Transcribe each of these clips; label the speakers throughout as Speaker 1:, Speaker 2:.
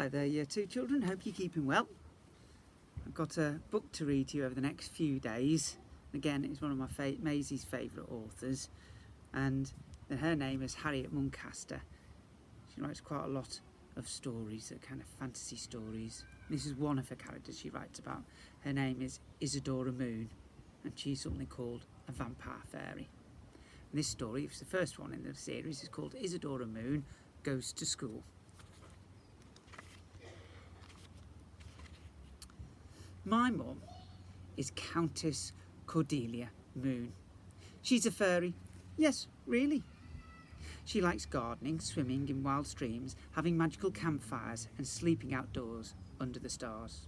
Speaker 1: Hello there, Year 2 children. Hope you're keeping well. I've got a book to read to you over the next few days. Again, it's one of my Maisie's favourite authors, and her name is Harriet Muncaster. She writes quite a lot of stories, kind of fantasy stories. This is one of her characters she writes about. Her name is Isadora Moon, and she's something called a vampire fairy. And this story, it's the first one in the series, is called Isadora Moon Goes to School. My mum is Countess Cordelia Moon. She's a fairy. Yes, really. She likes gardening, swimming in wild streams, having magical campfires and sleeping outdoors under the stars.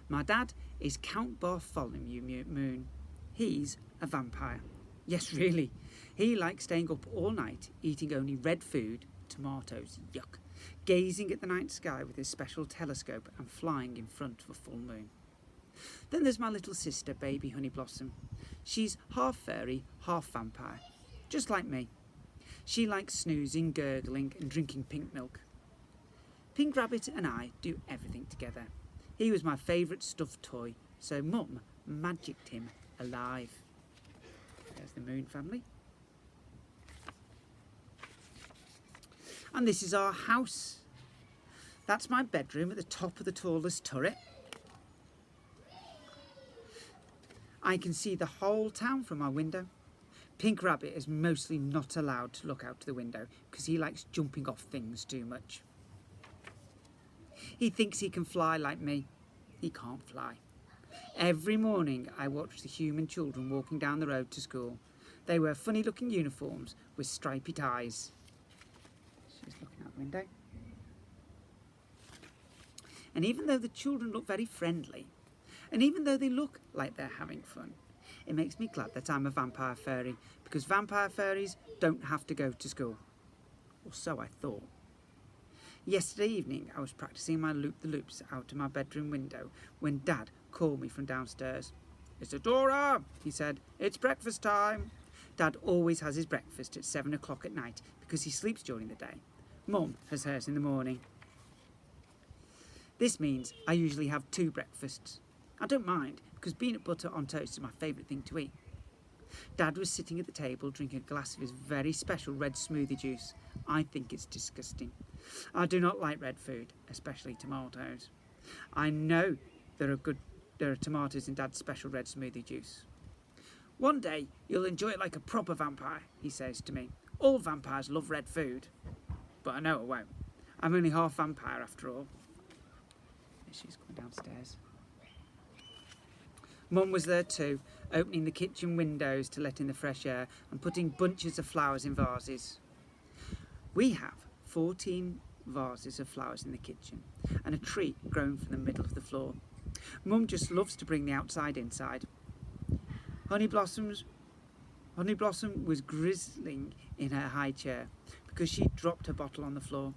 Speaker 1: My dad is Count Bartholomew Moon. He's a vampire. Yes, really. He likes staying up all night, eating only red food, tomatoes, yuck, gazing at the night sky with his special telescope and flying in front of a full moon. Then there's my little sister, Baby Honey Blossom. She's half fairy, half vampire, just like me. She likes snoozing, gurgling and drinking pink milk. Pink Rabbit and I do everything together. He was my favourite stuffed toy, so Mum magicked him alive. There's the Moon family. And this is our house. That's my bedroom at the top of the tallest turret. I can see the whole town from my window. Pink Rabbit is mostly not allowed to look out the window because he likes jumping off things too much. He thinks he can fly like me. He can't fly. Every morning I watch the human children walking down the road to school. They wear funny looking uniforms with stripy ties. She's looking out the window. And even though the children look very friendly, and even though they look like they're having fun, it makes me glad that I'm a vampire fairy, because vampire fairies don't have to go to school. Or so I thought. Yesterday evening I was practising my loop-the-loops out of my bedroom window when Dad called me from downstairs. "Isadora," he said, "it's breakfast time." Dad always has his breakfast at 7 o'clock at night because he sleeps during the day. Mum has hers in the morning. This means I usually have 2 breakfasts. I don't mind, because peanut butter on toast is my favourite thing to eat. Dad was sitting at the table drinking a glass of his very special red smoothie juice. I think it's disgusting. I do not like red food, especially tomatoes. I know there are tomatoes in Dad's special red smoothie juice. "One day you'll enjoy it like a proper vampire," he says to me. "All vampires love red food." But I know I won't. I'm only half vampire after all. She's going downstairs. Mum was there too, opening the kitchen windows to let in the fresh air and putting bunches of flowers in vases. We have 14 vases of flowers in the kitchen and a tree growing from the middle of the floor. Mum just loves to bring the outside inside. Honey Blossom was grizzling in her high chair because she'd dropped her bottle on the floor.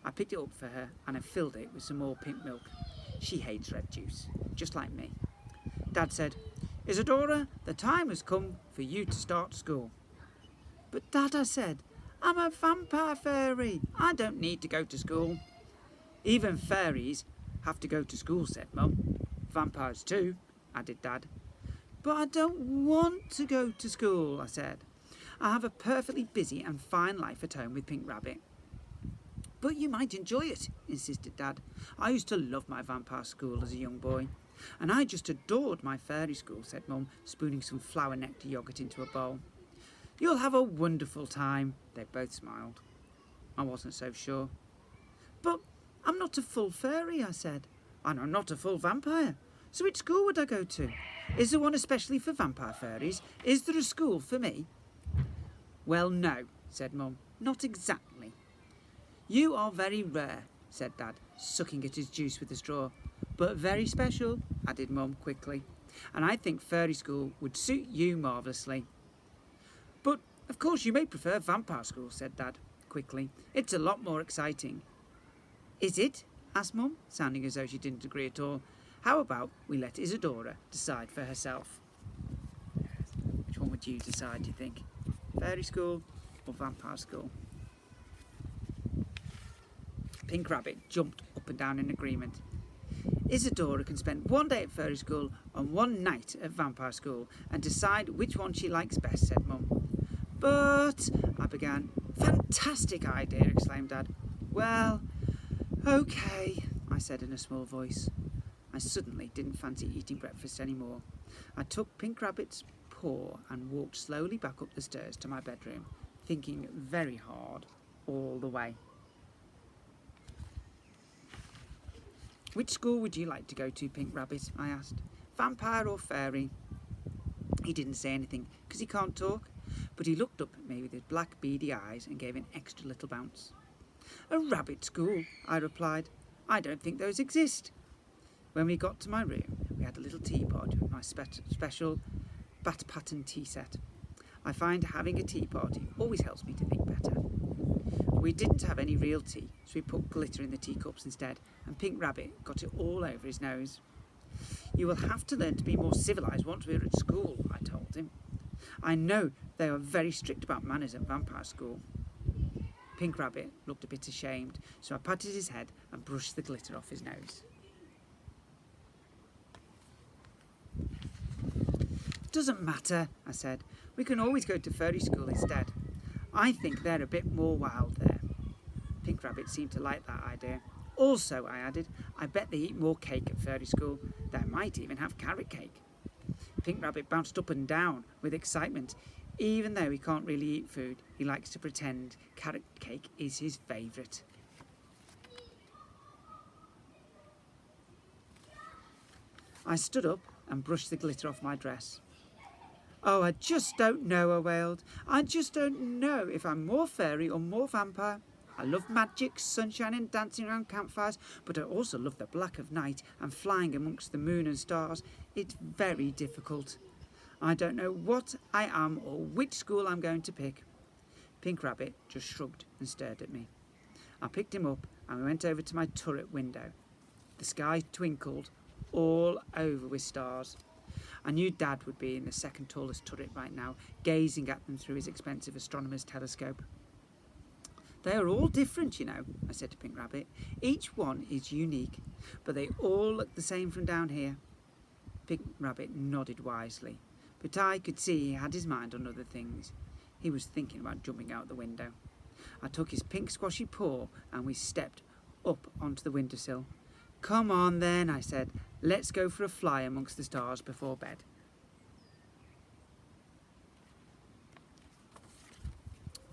Speaker 1: I picked it up for her and I filled it with some more pink milk. She hates red juice, just like me. Dad said, "Isadora, the time has come for you to start school." "But Dad," I said, "I'm a vampire fairy. I don't need to go to school." "Even fairies have to go to school," said Mum. "Vampires too," added Dad. "But I don't want to go to school," I said. "I have a perfectly busy and fine life at home with Pink Rabbit." "But you might enjoy it," insisted Dad. "I used to love my vampire school as a young boy. And I just adored my fairy school," said Mum, spooning some flower nectar yoghurt into a bowl. "You'll have a wonderful time." They both smiled. I wasn't so sure. "But I'm not a full fairy," I said. "And I'm not a full vampire. So which school would I go to? Is there one especially for vampire fairies? Is there a school for me?" "Well, no," said Mum. "Not exactly." "You are very rare," said Dad, sucking at his juice with a straw. "But very special," added Mum quickly. "And I think fairy school would suit you marvellously." "But of course you may prefer vampire school," said Dad quickly. "It's a lot more exciting." "Is it?" asked Mum, sounding as though she didn't agree at all. "How about we let Isadora decide for herself?" Which one would you decide, do you think? Fairy school or vampire school? Pink Rabbit jumped up and down in agreement. Isadora can spend one day at fairy school and one night at vampire school and decide which one she likes best, said Mum. But, I began. Fantastic idea, exclaimed Dad. Well, OK, I said in a small voice. I suddenly didn't fancy eating breakfast anymore. I took Pink Rabbit's paw and walked slowly back up the stairs to my bedroom, thinking very hard all the way. Which school would you like to go to, Pink Rabbit? I asked. Vampire or fairy? He didn't say anything because he can't talk, but he looked up at me with his black beady eyes and gave an extra little bounce. A rabbit school, I replied. I don't think those exist. When we got to my room, we had a little teapot with my special bat pattern tea set. I find having a tea party always helps me to think better. We didn't have any real tea, so we put glitter in the teacups instead, and Pink Rabbit got it all over his nose. You will have to learn to be more civilised once we're at school, I told him. I know they are very strict about manners at vampire school. Pink Rabbit looked a bit ashamed, so I patted his head and brushed the glitter off his nose. Doesn't matter, I said. We can always go to fairy school instead. I think they're a bit more wild there. Pink Rabbit seemed to like that idea. Also, I added, I bet they eat more cake at fairy school. They might even have carrot cake. Pink Rabbit bounced up and down with excitement. Even though he can't really eat food, he likes to pretend carrot cake is his favourite. I stood up and brushed the glitter off my dress. Oh, I just don't know, I wailed. I just don't know if I'm more fairy or more vampire. I love magic, sunshine and dancing around campfires, but I also love the black of night and flying amongst the moon and stars. It's very difficult. I don't know what I am or which school I'm going to pick. Pink Rabbit just shrugged and stared at me. I picked him up and we went over to my turret window. The sky twinkled all over with stars. I knew Dad would be in the second tallest turret right now, gazing at them through his expensive astronomer's telescope. They are all different, you know, I said to Pink Rabbit. Each one is unique, but they all look the same from down here. Pink Rabbit nodded wisely, but I could see he had his mind on other things. He was thinking about jumping out the window. I took his pink squashy paw and we stepped up onto the windowsill. Come on then, I said. Let's go for a fly amongst the stars before bed.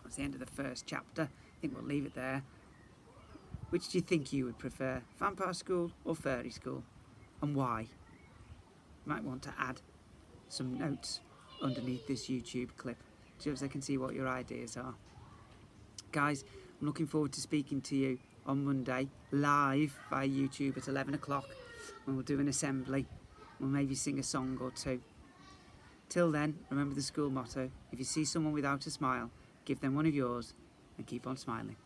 Speaker 1: That's the end of the first chapter. I think we'll leave it there. Which do you think you would prefer, vampire school or fairy school? And why? You might want to add some notes underneath this YouTube clip so I can see what your ideas are. Guys, I'm looking forward to speaking to you on Monday, live via YouTube at 11 o'clock, when we'll do an assembly. We'll maybe sing a song or two. Till then, remember the school motto, if you see someone without a smile, give them one of yours and keep on smiling.